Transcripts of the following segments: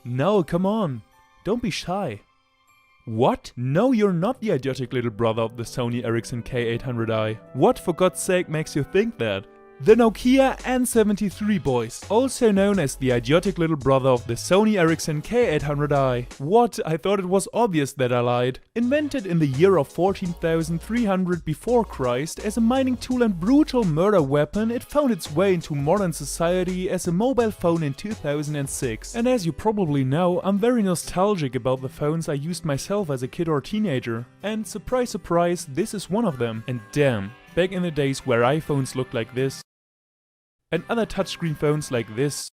No, come on. Don't be shy. What? No, you're not the idiotic little brother of the Sony Ericsson K800i. What, for God's sake, makes you think that? The Nokia N73 boys, also known as the idiotic little brother of the Sony Ericsson K800i. What? I thought it was obvious that I lied. Invented in the year of 14,300 before Christ as a mining tool and brutal murder weapon, it found its way into modern society as a mobile phone in 2006. And as you probably know, I'm very nostalgic about the phones I used myself as a kid or teenager. And surprise surprise, this is one of them. And damn, back in the days where iPhones looked like this, and other touchscreen phones like this.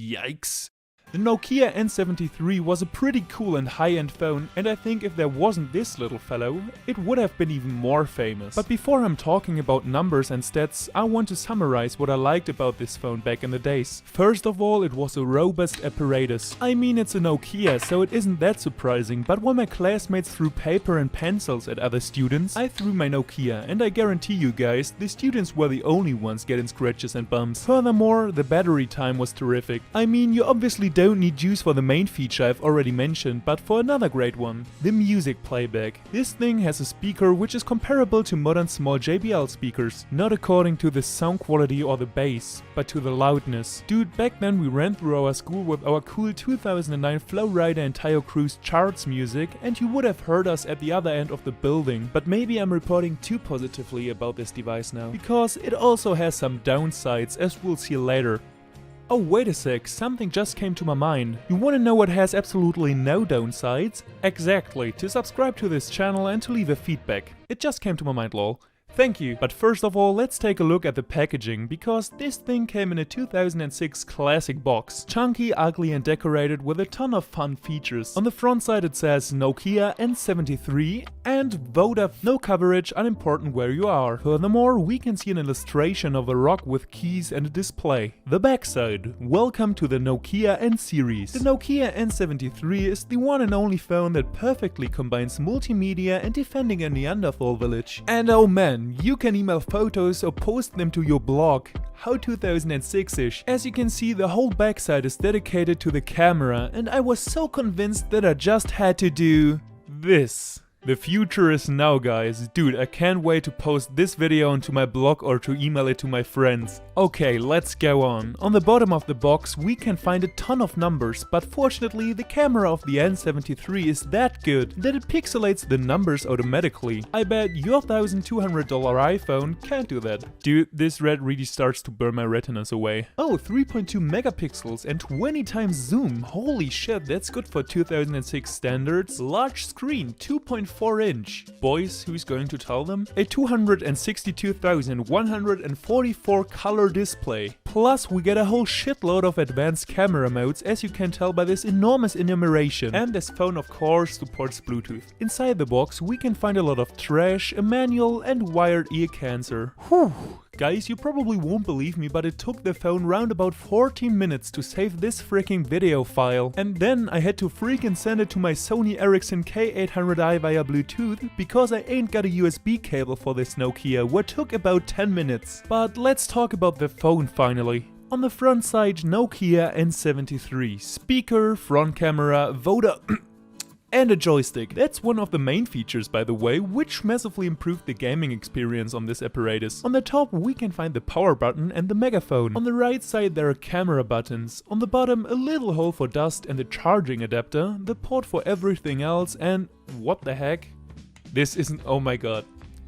Yikes. The Nokia N73 was a pretty cool and high-end phone, and I think if there wasn't this little fellow, it would have been even more famous. But before I'm talking about numbers and stats, I want to summarize what I liked about this phone back in the days. First of all, it was a robust apparatus. I mean, it's a Nokia, so it isn't that surprising, but while my classmates threw paper and pencils at other students, I threw my Nokia, and I guarantee you guys, the students were the only ones getting scratches and bumps. Furthermore, the battery time was terrific. I mean, you obviously don't need juice for the main feature I've already mentioned, but for another great one, the music playback. This thing has a speaker which is comparable to modern small JBL speakers, not according to the sound quality or the bass, but to the loudness. Dude, back then we ran through our school with our cool 2009 Flowrider and Tayo Cruise charts music, and you would have heard us at the other end of the building, but maybe I'm reporting too positively about this device now, because it also has some downsides, as we'll see later. Oh, wait a sec, something just came to my mind. You wanna know what has absolutely no downsides? Exactly, to subscribe to this channel and to leave a feedback. It just came to my mind, lol. Thank you. But first of all, let's take a look at the packaging, because this thing came in a 2006 classic box. Chunky, ugly and decorated with a ton of fun features. On the front side it says Nokia N73 and Voda, no coverage, unimportant where you are. Furthermore, we can see an illustration of a rock with keys and a display. The back side. Welcome to the Nokia N series. The Nokia N73 is the one and only phone that perfectly combines multimedia and defending a Neanderthal village. And oh man, you can email photos or post them to your blog. How 2006-ish. As you can see, the whole backside is dedicated to the camera, and I was so convinced that I just had to do this. The future is now, guys. Dude, I can't wait to post this video onto my blog or to email it to my friends. Okay, let's go on. On the bottom of the box we can find a ton of numbers, but fortunately the camera of the N73 is that good that it pixelates the numbers automatically. I bet your $1,200 iPhone can't do that. Dude, this red really starts to burn my retinas away. Oh, 3.2 megapixels and 20 times zoom. Holy shit, that's good for 2006 standards. Large screen, 2.4-inch. Boys, who's going to tell them? A 262,144 color display. Plus we get a whole shitload of advanced camera modes, as you can tell by this enormous enumeration. And this phone of course supports Bluetooth. Inside the box we can find a lot of trash, a manual and wired ear cancer. Whew. Guys, you probably won't believe me, but it took the phone round about 14 minutes to save this freaking video file. And then I had to freaking send it to my Sony Ericsson K800i via Bluetooth, because I ain't got a USB cable for this Nokia, what took about 10 minutes. But let's talk about the phone finally. On the front side, Nokia N73. Speaker, front camera, Voda... and a joystick. That's one of the main features, by the way, which massively improved the gaming experience on this apparatus. On the top we can find the power button and the megaphone. On the right side there are camera buttons. On the bottom a little hole for dust and the charging adapter, the port for everything else, and what the heck? This isn't, oh my god.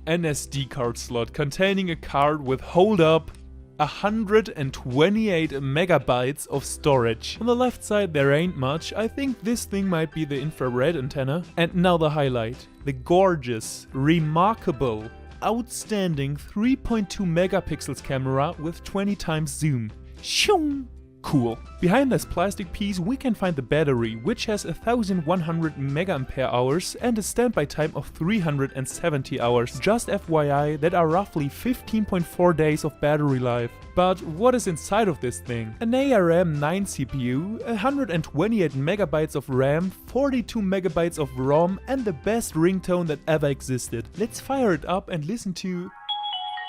An SD card slot containing a card with, hold up, 128 megabytes of storage. On the left side there ain't much. I think this thing might be the infrared antenna. And now the highlight. The gorgeous, remarkable, outstanding 3.2 megapixels camera with 20 times zoom. Shung! Cool. Behind this plastic piece we can find the battery, which has 1100 mAh and a standby time of 370 hours. Just FYI, that are roughly 15.4 days of battery life. But what is inside of this thing? An ARM9 CPU, 128 megabytes of RAM, 42 megabytes of ROM and the best ringtone that ever existed. Let's fire it up and listen to...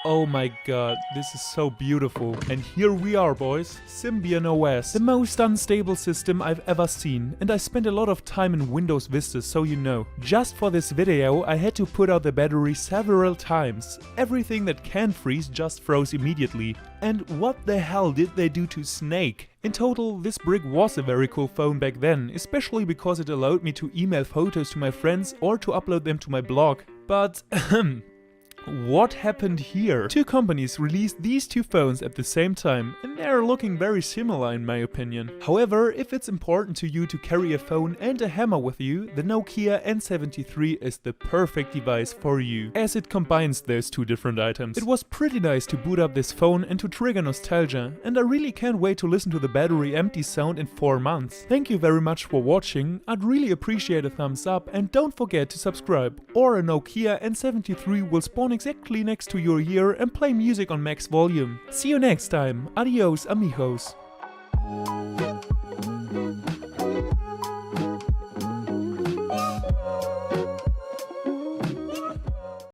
Oh my god, this is so beautiful. And here we are, boys. Symbian OS, the most unstable system I've ever seen, and I spent a lot of time in Windows Vista, so you know. Just for this video I had to put out the battery several times. Everything that can freeze just froze immediately. And what the hell did they do to Snake? In total, this brick was a very cool phone back then, especially because it allowed me to email photos to my friends or to upload them to my blog. But what happened here? Two companies released these two phones at the same time, and they are looking very similar in my opinion. However, if it's important to you to carry a phone and a hammer with you, the Nokia N73 is the perfect device for you, as it combines those two different items. It was pretty nice to boot up this phone and to trigger nostalgia, and I really can't wait to listen to the battery empty sound in 4 months. Thank you very much for watching, I'd really appreciate a thumbs up, and don't forget to subscribe, or a Nokia N73 will spawn exactly next to your ear and play music on max volume. See you next time. Adios, amigos.